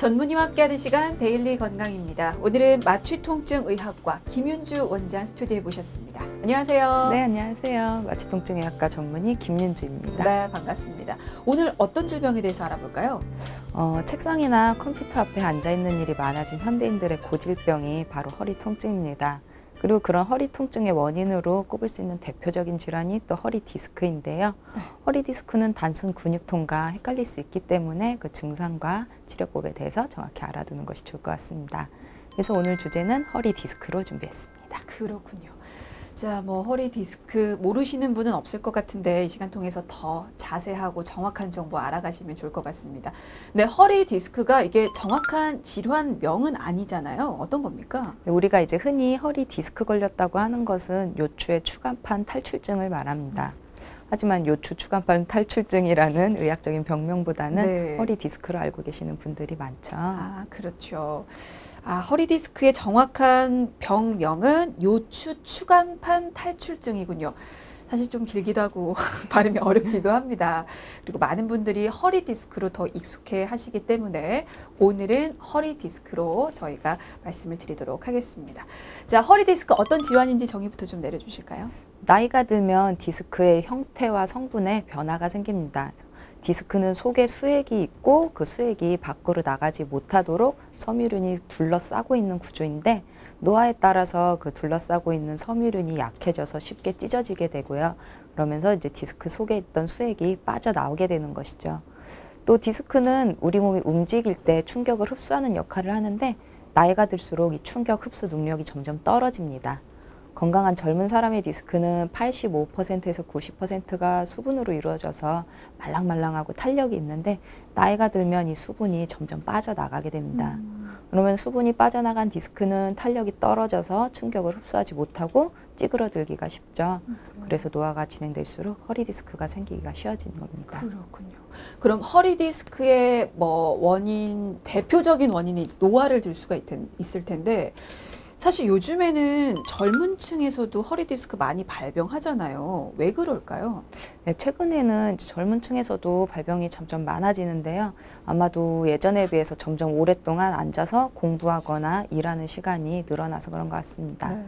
전문의와 함께하는 시간 데일리 건강입니다. 오늘은 마취통증의학과 김윤주 원장 스튜디오에 모셨습니다. 안녕하세요. 네, 안녕하세요. 마취통증의학과 전문의 김윤주입니다. 네, 반갑습니다. 오늘 어떤 질병에 대해서 알아볼까요? 책상이나 컴퓨터 앞에 앉아있는 일이 많아진 현대인들의 고질병이 바로 허리 통증입니다. 그리고 그런 허리 통증의 원인으로 꼽을 수 있는 대표적인 질환이 또 허리 디스크인데요. 허리 디스크는 단순 근육통과 헷갈릴 수 있기 때문에 그 증상과 치료법에 대해서 정확히 알아두는 것이 좋을 것 같습니다. 그래서 오늘 주제는 허리 디스크로 준비했습니다. 그렇군요. 자, 허리 디스크 모르시는 분은 없을 것 같은데 이 시간 통해서 더 자세하고 정확한 정보 알아가시면 좋을 것 같습니다. 네, 허리 디스크가 이게 정확한 질환명은 아니잖아요. 어떤 겁니까? 우리가 이제 흔히 허리 디스크 걸렸다고 하는 것은 요추의 추간판 탈출증을 말합니다. 하지만 요추 추간판 탈출증이라는 의학적인 병명보다는 네. 허리 디스크로 알고 계시는 분들이 많죠. 아, 그렇죠. 허리 디스크의 정확한 병명은 요추 추간판 탈출증이군요. 사실 좀 길기도 하고 발음이 어렵기도 합니다. 그리고 많은 분들이 허리 디스크로 더 익숙해 하시기 때문에 오늘은 허리 디스크로 저희가 말씀을 드리도록 하겠습니다. 자, 허리 디스크 어떤 질환인지 정의부터 좀 내려주실까요? 나이가 들면 디스크의 형태와 성분에 변화가 생깁니다. 디스크는 속에 수액이 있고 그 수액이 밖으로 나가지 못하도록 섬유륜이 둘러싸고 있는 구조인데 노화에 따라서 그 둘러싸고 있는 섬유륜이 약해져서 쉽게 찢어지게 되고요. 그러면서 이제 디스크 속에 있던 수액이 빠져나오게 되는 것이죠. 또 디스크는 우리 몸이 움직일 때 충격을 흡수하는 역할을 하는데 나이가 들수록 이 충격 흡수 능력이 점점 떨어집니다. 건강한 젊은 사람의 디스크는 85%에서 90%가 수분으로 이루어져서 말랑말랑하고 탄력이 있는데 나이가 들면 이 수분이 점점 빠져나가게 됩니다. 그러면 수분이 빠져나간 디스크는 탄력이 떨어져서 충격을 흡수하지 못하고 찌그러들기가 쉽죠. 그래서 노화가 진행될수록 허리 디스크가 생기기가 쉬워지는 겁니다. 그렇군요. 그럼 허리 디스크의 원인, 대표적인 원인이 노화를 들 수가 있을 텐데 사실 요즘에는 젊은 층에서도 허리 디스크 많이 발병하잖아요. 왜 그럴까요? 네, 최근에는 젊은 층에서도 발병이 점점 많아지는데요. 아마도 예전에 비해서 점점 오랫동안 앉아서 공부하거나 일하는 시간이 늘어나서 그런 것 같습니다. 네.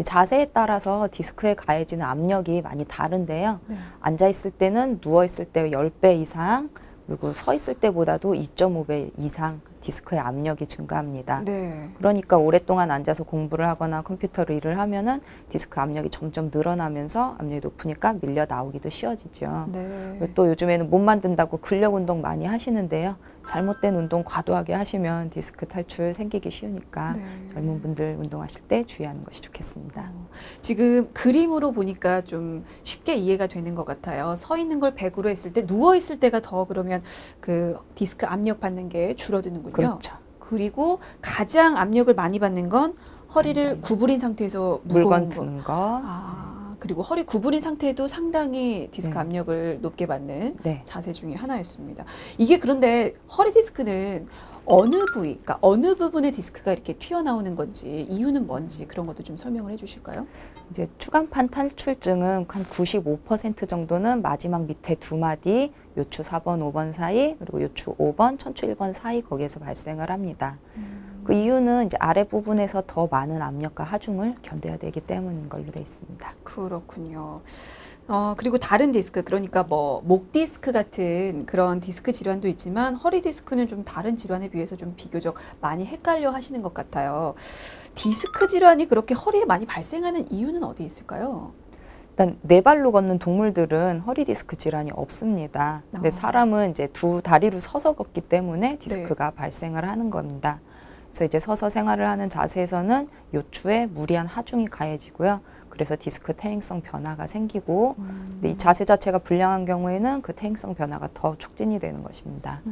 자세에 따라서 디스크에 가해지는 압력이 많이 다른데요. 네. 앉아있을 때는 누워있을 때 10배 이상, 그리고 서 있을 때보다도 2.5배 이상 디스크의 압력이 증가합니다. 네. 그러니까 오랫동안 앉아서 공부를 하거나 컴퓨터로 일을 하면은 디스크 압력이 점점 늘어나면서 압력이 높으니까 밀려 나오기도 쉬워지죠. 네. 또 요즘에는 몸 만든다고 근력 운동 많이 하시는데요. 잘못된 운동 과도하게 하시면 디스크 탈출 생기기 쉬우니까 네. 젊은 분들 운동하실 때 주의하는 것이 좋겠습니다. 지금 그림으로 보니까 좀 쉽게 이해가 되는 것 같아요. 서 있는 걸 100으로 했을 때 누워 있을 때가 더 그러면 그 디스크 압력 받는 게 줄어드는군요. 그렇죠. 그리고 가장 압력을 많이 받는 건 허리를 구부린 상태에서 물건 드는 거. 그리고 허리 구부린 상태도 상당히 디스크 압력을 높게 받는 자세 중에 하나였습니다. 이게 그런데 허리 디스크는 어느 부위, 그러니까 어느 부분의 디스크가 이렇게 튀어나오는 건지 이유는 뭔지 그런 것도 좀 설명을 해주실까요? 이제 추간판 탈출증은 한 95% 정도는 마지막 밑에 두 마디 요추 4번, 5번 사이 그리고 요추 5번, 천추 1번 사이 거기에서 발생을 합니다. 그 이유는 이제 아래 부분에서 더 많은 압력과 하중을 견뎌야 되기 때문인 걸로 되어 있습니다. 그렇군요. 그리고 다른 디스크, 그러니까 목 디스크 같은 그런 디스크 질환도 있지만 허리 디스크는 좀 다른 질환에 비해서 좀 비교적 많이 헷갈려 하시는 것 같아요. 디스크 질환이 그렇게 허리에 많이 발생하는 이유는 어디에 있을까요? 일단 네 발로 걷는 동물들은 허리 디스크 질환이 없습니다. 근데 사람은 이제 두 다리로 서서 걷기 때문에 디스크가 발생을 하는 겁니다. 그래서 이제 서서 생활을 하는 자세에서는 요추에 무리한 하중이 가해지고요. 그래서 디스크 퇴행성 변화가 생기고 근데 이 자세 자체가 불량한 경우에는 그 퇴행성 변화가 더 촉진이 되는 것입니다.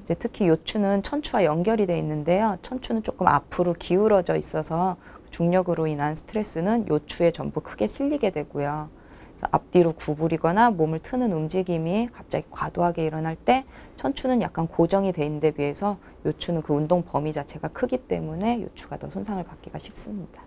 이제 특히 요추는 천추와 연결이 되어 있는데요. 천추는 조금 앞으로 기울어져 있어서 중력으로 인한 스트레스는 요추에 전부 크게 실리게 되고요. 그래서 앞뒤로 구부리거나 몸을 트는 움직임이 갑자기 과도하게 일어날 때 천추는 약간 고정이 돼 있는 데 비해서 요추는 그 운동 범위 자체가 크기 때문에 요추가 더 손상을 받기가 쉽습니다.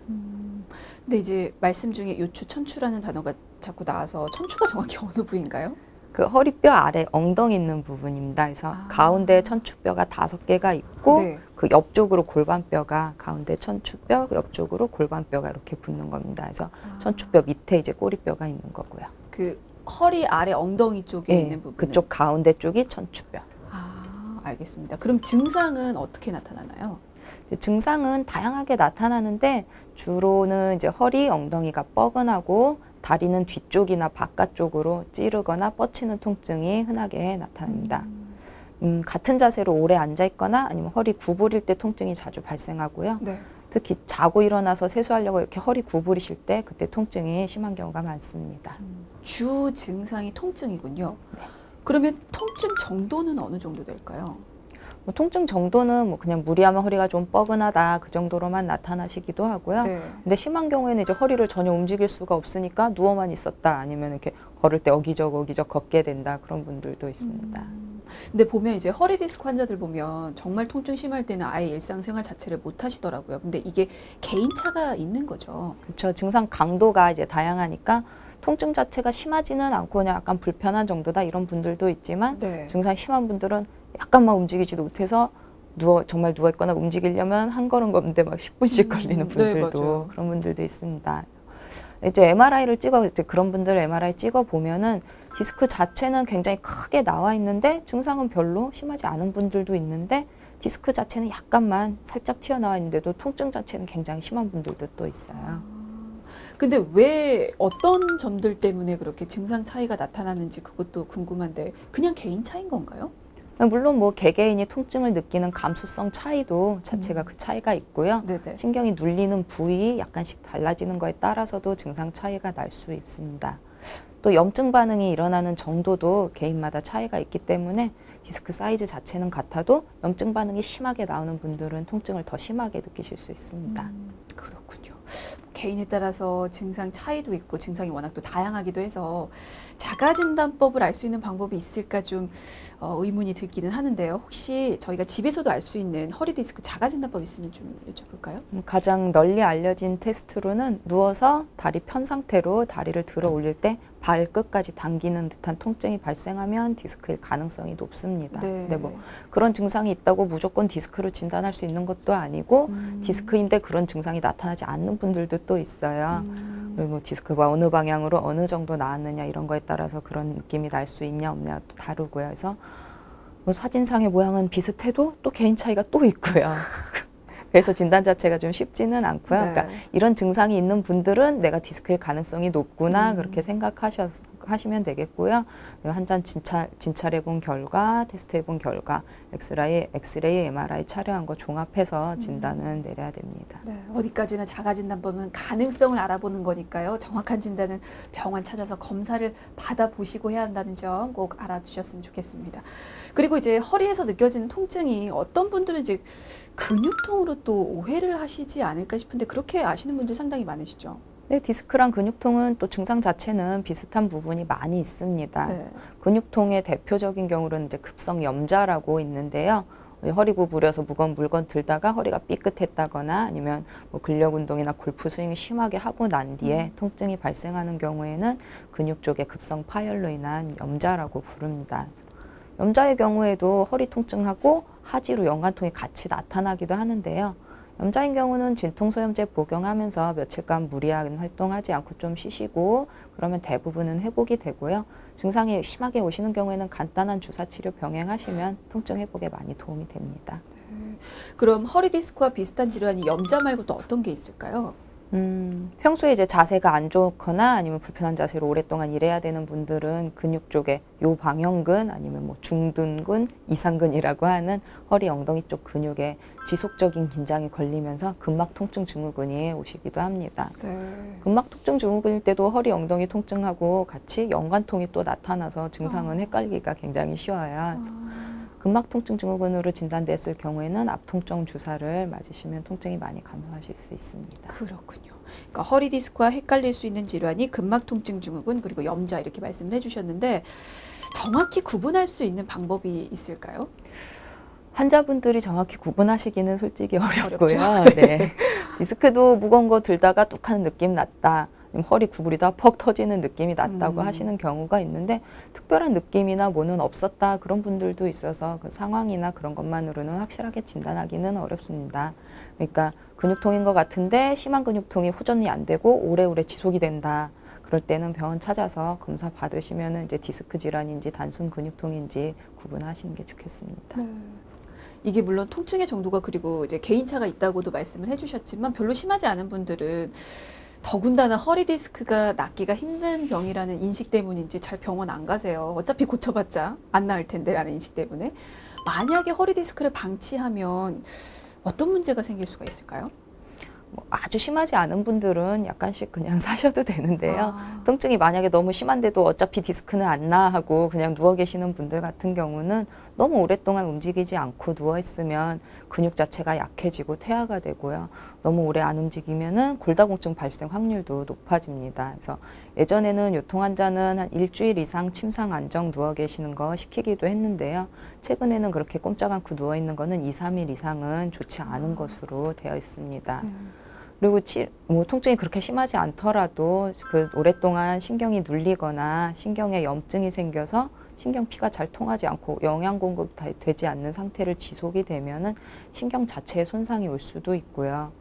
근데 이제 말씀 중에 요추, 천추라는 단어가 자꾸 나와서 천추가 정확히 어느 부위인가요? 그 허리뼈 아래 엉덩이 있는 부분입니다. 그래서 가운데 천추뼈가 5개가 있고 네. 그 옆쪽으로 골반뼈가 가운데 천추뼈, 옆쪽으로 골반뼈가 이렇게 붙는 겁니다. 그래서 천추뼈 밑에 이제 꼬리뼈가 있는 거고요. 그 허리 아래 엉덩이 쪽에 네, 있는 부분. 그쪽 가운데 쪽이 천추뼈. 알겠습니다. 그럼 증상은 어떻게 나타나나요? 증상은 다양하게 나타나는데 주로는 이제 허리, 엉덩이가 뻐근하고 다리는 뒤쪽이나 바깥쪽으로 찌르거나 뻗치는 통증이 흔하게 나타납니다. 같은 자세로 오래 앉아 있거나 아니면 허리 구부릴 때 통증이 자주 발생하고요. 네. 특히 자고 일어나서 세수하려고 이렇게 허리 구부리실 때 그때 통증이 심한 경우가 많습니다. 주 증상이 통증이군요. 그러면 통증 정도는 어느 정도 될까요? 뭐 통증 정도는 뭐 그냥 무리하면 허리가 좀 뻐근하다 그 정도로만 나타나시기도 하고요. 네. 근데 심한 경우에는 이제 허리를 전혀 움직일 수가 없으니까 누워만 있었다 아니면 이렇게 걸을 때 어기적 걷게 된다 그런 분들도 있습니다. 근데 보면 이제 허리 디스크 환자들 보면 정말 통증 심할 때는 아예 일상생활 자체를 못 하시더라고요. 근데 이게 개인차가 있는 거죠. 그렇죠. 증상 강도가 이제 다양하니까 통증 자체가 심하지는 않고 그냥 약간 불편한 정도다 이런 분들도 있지만 네. 증상이 심한 분들은 약간만 움직이지도 못해서 정말 누워있거나 움직이려면 한 걸음 걷는데 막 10분씩 걸리는 분들도 네, 그런 분들도 있습니다. 이제 MRI를 이제 그런 분들 MRI 찍어 보면은 디스크 자체는 굉장히 크게 나와 있는데 증상은 별로 심하지 않은 분들도 있는데 디스크 자체는 약간만 살짝 튀어나와 있는데도 통증 자체는 굉장히 심한 분들도 또 있어요. 근데 왜 어떤 점들 때문에 그렇게 증상 차이가 나타나는지 그것도 궁금한데 그냥 개인 차이인 건가요? 물론 뭐 개개인이 통증을 느끼는 감수성 차이도 자체가 그 차이가 있고요. 네네. 신경이 눌리는 부위 약간씩 달라지는 거에 따라서도 증상 차이가 날 수 있습니다. 또 염증 반응이 일어나는 정도도 개인마다 차이가 있기 때문에 디스크 사이즈 자체는 같아도 염증 반응이 심하게 나오는 분들은 통증을 더 심하게 느끼실 수 있습니다. 그렇군요. 개인에 따라서 증상 차이도 있고 증상이 워낙 또 다양하기도 해서 자가진단법을 알 수 있는 방법이 있을까 좀 의문이 들기는 하는데요. 혹시 저희가 집에서도 알 수 있는 허리 디스크 자가진단법 있으면 좀 여쭤볼까요? 가장 널리 알려진 테스트로는 누워서 다리 편 상태로 다리를 들어 올릴 때 발끝까지 당기는 듯한 통증이 발생하면 디스크일 가능성이 높습니다. 네. 근데 뭐 그런 증상이 있다고 무조건 디스크로 진단할 수 있는 것도 아니고 디스크인데 그런 증상이 나타나지 않는 분들도 또 있어요. 그리고 뭐 디스크가 어느 방향으로 어느 정도 나왔느냐 이런 거에 따라서 그런 느낌이 날 수 있냐 없냐 또 다르고요. 그래서 뭐 사진상의 모양은 비슷해도 또 개인 차이가 또 있고요. 그래서 진단 자체가 좀 쉽지는 않고요. 네. 그러니까 이런 증상이 있는 분들은 내가 디스크의 가능성이 높구나 그렇게 생각하시면 되겠고요. 한잔 진찰해 본 결과, 테스트해 본 결과, 엑스레이, MRI 촬영한 거 종합해서 진단은 내려야 됩니다. 네, 어디까지나 자가진단법은 가능성을 알아보는 거니까요. 정확한 진단은 병원 찾아서 검사를 받아보시고 해야 한다는 점 꼭 알아주셨으면 좋겠습니다. 그리고 이제 허리에서 느껴지는 통증이 어떤 분들은 이제 근육통으로 또 오해를 하시지 않을까 싶은데 그렇게 아시는 분들 상당히 많으시죠? 네, 디스크랑 근육통은 또 증상 자체는 비슷한 부분이 많이 있습니다. 네. 근육통의 대표적인 경우는 이제 급성 염좌라고 있는데요. 허리 구부려서 무거운 물건 들다가 허리가 삐끗했다거나 아니면 뭐 근력 운동이나 골프 스윙을 심하게 하고 난 뒤에 통증이 발생하는 경우에는 근육 쪽의 급성 파열로 인한 염좌라고 부릅니다. 염좌의 경우에도 허리 통증하고 하지로 연관통이 같이 나타나기도 하는데요. 염좌인 경우는 진통소염제 복용하면서 며칠간 무리한 활동하지 않고 좀 쉬시고 그러면 대부분은 회복이 되고요. 증상이 심하게 오시는 경우에는 간단한 주사치료 병행하시면 통증 회복에 많이 도움이 됩니다. 그럼 허리 디스크와 비슷한 질환이 염좌 말고 또 어떤 게 있을까요? 평소에 이제 자세가 안 좋거나 아니면 불편한 자세로 오랫동안 일해야 되는 분들은 근육 쪽에 요방형근 아니면 뭐 중둔근, 이상근이라고 하는 허리 엉덩이 쪽 근육에 지속적인 긴장이 걸리면서 근막 통증 증후군이 오시기도 합니다. 네. 근막 통증 증후군일 때도 허리 엉덩이 통증하고 같이 연관통이 또 나타나서 증상은 헷갈리기가 굉장히 쉬워요. 근막 통증 증후군으로 진단됐을 경우에는 앞통증 주사를 맞으시면 통증이 많이 감소하실 수 있습니다. 그렇군요. 그러니까 허리 디스크와 헷갈릴 수 있는 질환이 근막 통증 증후군 그리고 염좌 이렇게 말씀을 해주셨는데 정확히 구분할 수 있는 방법이 있을까요? 환자분들이 정확히 구분하시기는 솔직히 어렵고요. 어렵죠? 네. 디스크도 무거운 거 들다가 뚝 하는 느낌 났다. 허리 구부리다 퍽 터지는 느낌이 났다고 하시는 경우가 있는데 특별한 느낌이나 뭐는 없었다 그런 분들도 있어서 그 상황이나 그런 것만으로는 확실하게 진단하기는 어렵습니다. 그러니까 근육통인 것 같은데 심한 근육통이 호전이 안 되고 오래오래 지속이 된다. 그럴 때는 병원 찾아서 검사 받으시면은 이제 디스크 질환인지 단순 근육통인지 구분하시는 게 좋겠습니다. 네. 이게 물론 통증의 정도가 그리고 이제 개인차가 있다고도 말씀을 해주셨지만 별로 심하지 않은 분들은 더군다나 허리 디스크가 낫기가 힘든 병이라는 인식 때문인지 잘 병원 안 가세요. 어차피 고쳐봤자 안 나을 텐데 라는 인식 때문에. 만약에 허리 디스크를 방치하면 어떤 문제가 생길 수가 있을까요? 뭐 아주 심하지 않은 분들은 약간씩 그냥 사셔도 되는데요. 통증이 만약에 너무 심한데도 어차피 디스크는 안 나 하고 그냥 누워 계시는 분들 같은 경우는 너무 오랫동안 움직이지 않고 누워 있으면 근육 자체가 약해지고 퇴화가 되고요. 너무 오래 안 움직이면은 골다공증 발생 확률도 높아집니다. 그래서 예전에는 요통 환자는 한 일주일 이상 침상 안정 누워 계시는 거 시키기도 했는데요. 최근에는 그렇게 꼼짝 않고 누워 있는 거는 2, 3일 이상은 좋지 않은 것으로 되어 있습니다. 그리고 뭐 통증이 그렇게 심하지 않더라도 그 오랫동안 신경이 눌리거나 신경에 염증이 생겨서 신경피가 잘 통하지 않고 영양 공급 되지 않는 상태를 지속이 되면은 신경 자체에 손상이 올 수도 있고요.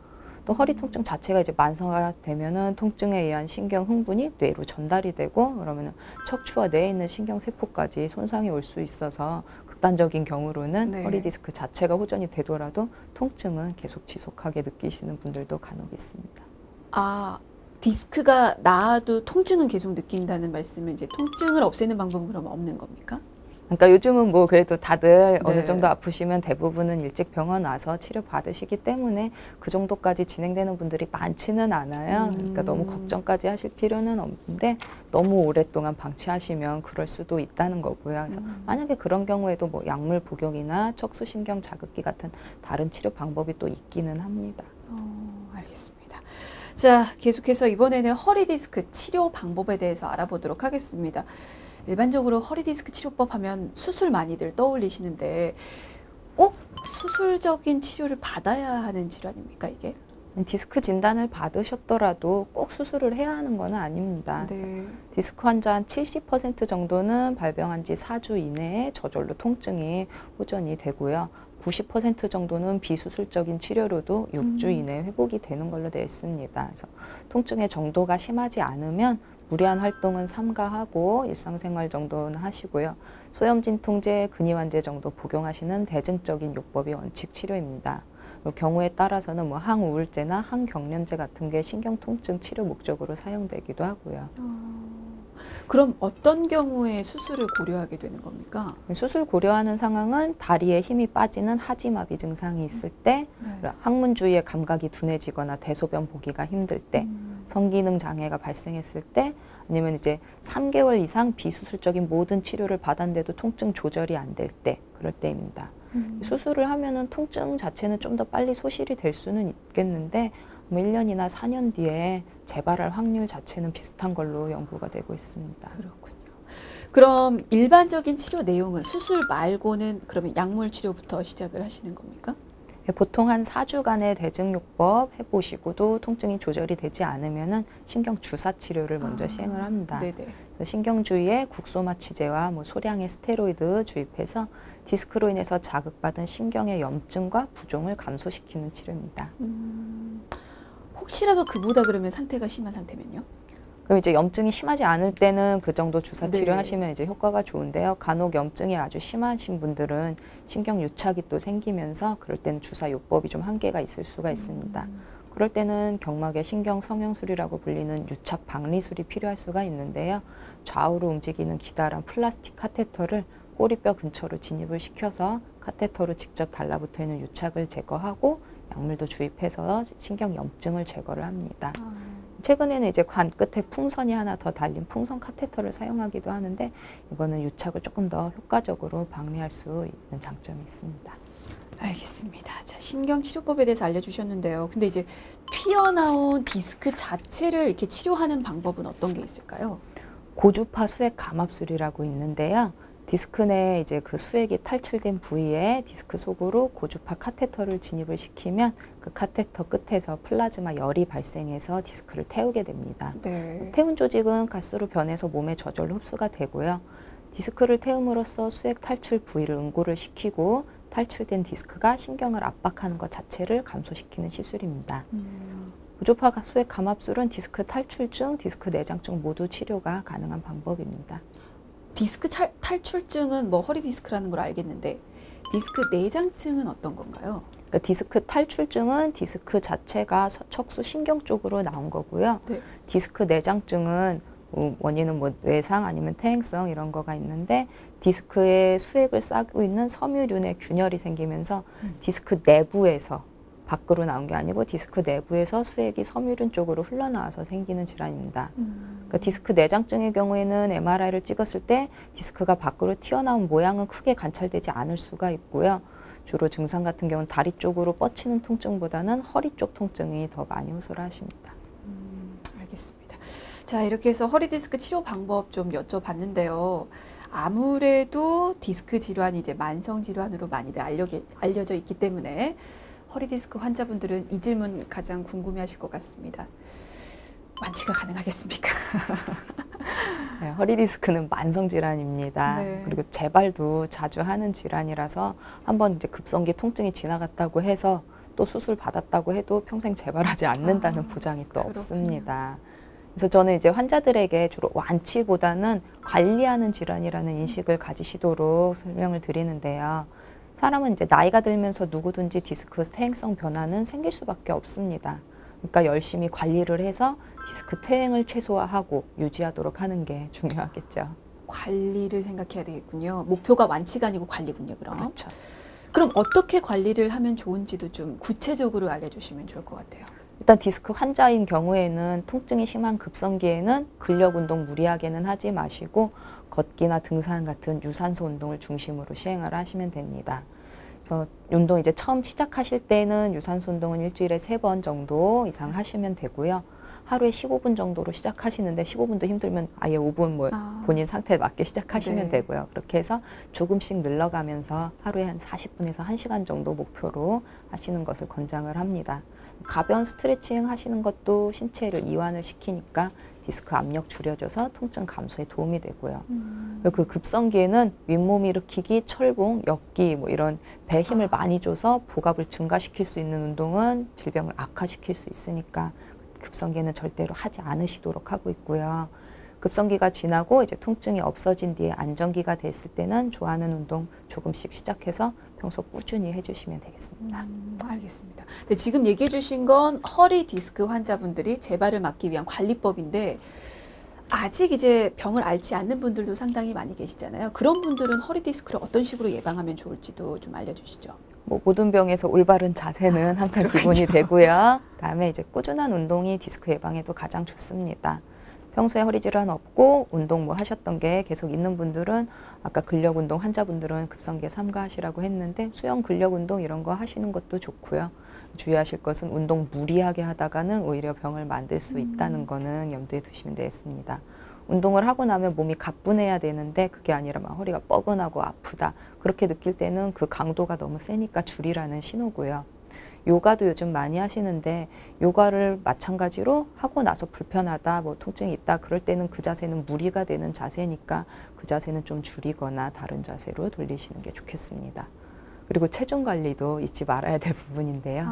또 허리 통증 자체가 이제 만성화 되면은 통증에 의한 신경 흥분이 뇌로 전달이 되고 그러면은 척추와 뇌에 있는 신경 세포까지 손상이 올 수 있어서 극단적인 경우로는 네. 허리 디스크 자체가 호전이 되더라도 통증은 계속 지속하게 느끼시는 분들도 간혹 있습니다. 아, 디스크가 나아도 통증은 계속 느낀다는 말씀은 이제 통증을 없애는 방법은 그러면 없는 겁니까? 그러니까 요즘은 뭐 그래도 다들 네. 어느 정도 아프시면 대부분은 일찍 병원 와서 치료 받으시기 때문에 그 정도까지 진행되는 분들이 많지는 않아요. 그러니까 너무 걱정까지 하실 필요는 없는데 너무 오랫동안 방치하시면 그럴 수도 있다는 거고요. 그래서 만약에 그런 경우에도 뭐 약물 복용이나 척수신경 자극기 같은 다른 치료 방법이 또 있기는 합니다. 알겠습니다. 자, 계속해서 이번에는 허리 디스크 치료 방법에 대해서 알아보도록 하겠습니다. 일반적으로 허리 디스크 치료법 하면 수술 많이들 떠올리시는데 꼭 수술적인 치료를 받아야 하는 질환입니까, 이게? 디스크 진단을 받으셨더라도 꼭 수술을 해야 하는 건 아닙니다. 네. 디스크 환자 한 70% 정도는 발병한 지 4주 이내에 저절로 통증이 호전이 되고요. 90% 정도는 비수술적인 치료로도 6주 이내에 회복이 되는 걸로 되어 있습니다. 그래서 통증의 정도가 심하지 않으면 무리한 활동은 삼가하고 일상생활 정도는 하시고요. 소염진통제, 근이완제 정도 복용하시는 대증적인 요법이 원칙 치료입니다. 경우에 따라서는 뭐 항우울제나 항경련제 같은 게 신경통증 치료 목적으로 사용되기도 하고요. 그럼 어떤 경우에 수술을 고려하게 되는 겁니까? 수술 고려하는 상황은 다리에 힘이 빠지는 하지마비 증상이 있을 때, 네. 항문 주위의 감각이 둔해지거나 대소변 보기가 힘들 때, 성기능 장애가 발생했을 때, 아니면 이제 3개월 이상 비수술적인 모든 치료를 받았는데도 통증 조절이 안 될 때, 그럴 때입니다. 수술을 하면은 통증 자체는 좀 더 빨리 소실이 될 수는 있겠는데 뭐 1년이나 4년 뒤에 재발할 확률 자체는 비슷한 걸로 연구가 되고 있습니다. 그렇군요. 그럼 일반적인 치료 내용은 수술 말고는 그러면 약물 치료부터 시작을 하시는 겁니까? 보통 한 4주간의 대증요법 해보시고도 통증이 조절이 되지 않으면은 신경 주사 치료를 먼저 시행을 합니다. 네네. 신경 주위에 국소마취제와 뭐 소량의 스테로이드 주입해서 디스크로 인해서 자극받은 신경의 염증과 부종을 감소시키는 치료입니다. 혹시라도 그보다 그러면 상태가 심한 상태면요? 그럼 이제 염증이 심하지 않을 때는 그 정도 주사 네. 치료하시면 이제 효과가 좋은데요. 간혹 염증이 아주 심하신 분들은 신경 유착이 또 생기면서 그럴 때는 주사 요법이 좀 한계가 있을 수가 있습니다. 그럴 때는 경막의 신경 성형술이라고 불리는 유착 박리술이 필요할 수가 있는데요. 좌우로 움직이는 기다란 플라스틱 카테터를 꼬리뼈 근처로 진입을 시켜서 카테터로 직접 달라붙어 있는 유착을 제거하고 약물도 주입해서 신경 염증을 제거를 합니다. 최근에는 이제 관 끝에 풍선이 하나 더 달린 풍선 카테터를 사용하기도 하는데 이거는 유착을 조금 더 효과적으로 방지할 수 있는 장점이 있습니다. 알겠습니다. 자, 신경치료법에 대해서 알려주셨는데요. 근데 이제 튀어나온 디스크 자체를 이렇게 치료하는 방법은 어떤 게 있을까요? 고주파 수액 감압술이라고 있는데요. 디스크 내 이제 그 수액이 탈출된 부위에 디스크 속으로 고주파 카테터를 진입을 시키면 그 카테터 끝에서 플라즈마 열이 발생해서 디스크를 태우게 됩니다. 네. 태운 조직은 가스로 변해서 몸에 저절로 흡수가 되고요. 디스크를 태움으로써 수액 탈출 부위를 응고를 시키고 탈출된 디스크가 신경을 압박하는 것 자체를 감소시키는 시술입니다. 고주파 수액 감압술은 디스크 탈출증, 디스크 내장증 모두 치료가 가능한 방법입니다. 디스크 탈출증은 뭐 허리 디스크라는 걸 알겠는데 디스크 내장증은 어떤 건가요? 그러니까 디스크 탈출증은 디스크 자체가 척수 신경 쪽으로 나온 거고요. 네. 디스크 내장증은 원인은 뭐 뇌상 아니면 퇴행성 이런 거가 있는데 디스크에 수액을 싸고 있는 섬유륜의 균열이 생기면서 디스크 내부에서 밖으로 나온 게 아니고 디스크 내부에서 수액이 섬유륜 쪽으로 흘러나와서 생기는 질환입니다. 그러니까 디스크 내장증의 경우에는 MRI를 찍었을 때 디스크가 밖으로 튀어나온 모양은 크게 관찰되지 않을 수가 있고요. 주로 증상 같은 경우는 다리 쪽으로 뻗치는 통증보다는 허리 쪽 통증이 더 많이 호소를 하십니다. 알겠습니다. 자, 이렇게 해서 허리 디스크 치료 방법 좀 여쭤봤는데요. 아무래도 디스크 질환이 이제 만성 질환으로 많이들 알려져 있기 때문에 허리 디스크 환자분들은 이 질문 가장 궁금해하실 것 같습니다. 완치가 가능하겠습니까? 네, 허리 디스크는 만성 질환입니다. 네. 그리고 재발도 자주 하는 질환이라서 한번 이제 급성기 통증이 지나갔다고 해서 또 수술 받았다고 해도 평생 재발하지 않는다는 보장이 또 그렇군요. 없습니다. 그래서 저는 이제 환자들에게 주로 완치보다는 관리하는 질환이라는 인식을 가지시도록 설명을 드리는데요. 사람은 이제 나이가 들면서 누구든지 디스크 퇴행성 변화는 생길 수밖에 없습니다. 그러니까 열심히 관리를 해서 디스크 퇴행을 최소화하고 유지하도록 하는 게 중요하겠죠. 관리를 생각해야 되겠군요. 목표가 완치가 아니고 관리군요, 그럼. 그렇죠. 그럼 어떻게 관리를 하면 좋은지도 좀 구체적으로 알려주시면 좋을 것 같아요. 일단 디스크 환자인 경우에는 통증이 심한 급성기에는 근력 운동 무리하게는 하지 마시고 걷기나 등산 같은 유산소 운동을 중심으로 시행을 하시면 됩니다. 그래서 운동 이제 처음 시작하실 때는 유산소 운동은 일주일에 3번 정도 이상 하시면 되고요. 하루에 15분 정도로 시작하시는데 15분도 힘들면 아예 5분 뭐 본인 상태에 맞게 시작하시면 네. 되고요. 그렇게 해서 조금씩 늘려가면서 하루에 한 40분에서 1시간 정도 목표로 하시는 것을 권장을 합니다. 가벼운 스트레칭 하시는 것도 신체를 이완을 시키니까 디스크 압력 줄여줘서 통증 감소에 도움이 되고요. 그리고 그 급성기에는 윗몸 일으키기, 철봉, 역기 뭐 이런 배에 힘을 많이 줘서 복압을 증가시킬 수 있는 운동은 질병을 악화시킬 수 있으니까 급성기에는 절대로 하지 않으시도록 하고 있고요. 급성기가 지나고 이제 통증이 없어진 뒤에 안정기가 됐을 때는 좋아하는 운동 조금씩 시작해서 평소 꾸준히 해주시면 되겠습니다. 알겠습니다. 네, 지금 얘기해 주신 건 허리 디스크 환자분들이 재발을 막기 위한 관리법인데 아직 이제 병을 앓지 않는 분들도 상당히 많이 계시잖아요. 그런 분들은 허리 디스크를 어떤 식으로 예방하면 좋을지도 좀 알려주시죠. 뭐 모든 병에서 올바른 자세는 항상 기본이 되고요. 그다음에 이제 꾸준한 운동이 디스크 예방에도 가장 좋습니다. 평소에 허리 질환 없고 운동 뭐 하셨던 게 계속 있는 분들은 아까 근력 운동 환자분들은 급성기에 삼가하시라고 했는데 수영 근력 운동 이런 거 하시는 것도 좋고요. 주의하실 것은 운동 무리하게 하다가는 오히려 병을 만들 수 있다는 거는 염두에 두시면 되겠습니다. 운동을 하고 나면 몸이 가뿐해야 되는데 그게 아니라 막 허리가 뻐근하고 아프다. 그렇게 느낄 때는 그 강도가 너무 세니까 줄이라는 신호고요. 요가도 요즘 많이 하시는데 요가를 마찬가지로 하고 나서 불편하다, 뭐 통증이 있다 그럴 때는 그 자세는 무리가 되는 자세니까 그 자세는 좀 줄이거나 다른 자세로 돌리시는 게 좋겠습니다. 그리고 체중 관리도 잊지 말아야 될 부분인데요.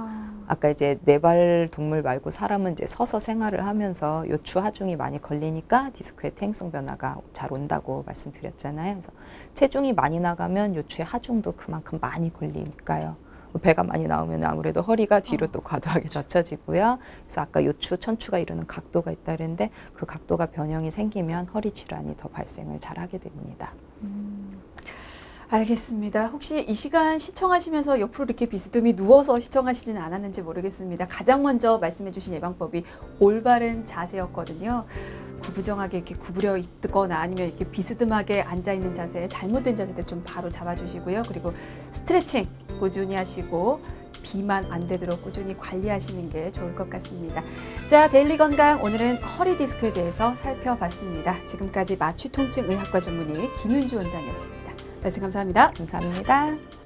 아까 이제 네발 동물 말고 사람은 이제 서서 생활을 하면서 요추 하중이 많이 걸리니까 디스크의 퇴행성 변화가 잘 온다고 말씀드렸잖아요. 그래서 체중이 많이 나가면 요추의 하중도 그만큼 많이 걸리니까요. 배가 많이 나오면 아무래도 허리가 뒤로 또 과도하게 젖혀지고요. 그래서 아까 요추, 천추가 이루는 각도가 있다 그랬는데 그 각도가 변형이 생기면 허리 질환이 더 발생을 잘 하게 됩니다. 알겠습니다. 혹시 이 시간 시청하시면서 옆으로 이렇게 비스듬히 누워서 시청하시지는 않았는지 모르겠습니다. 가장 먼저 말씀해 주신 예방법이 올바른 자세였거든요. 구부정하게 이렇게 구부려 있거나 아니면 이렇게 비스듬하게 앉아있는 자세, 잘못된 자세들 좀 바로 잡아주시고요. 그리고 스트레칭 꾸준히 하시고 비만 안 되도록 꾸준히 관리하시는 게 좋을 것 같습니다. 자, 데일리 건강 오늘은 허리 디스크에 대해서 살펴봤습니다. 지금까지 마취통증의학과 전문의 김윤주 원장이었습니다. 말씀 감사합니다. 감사합니다.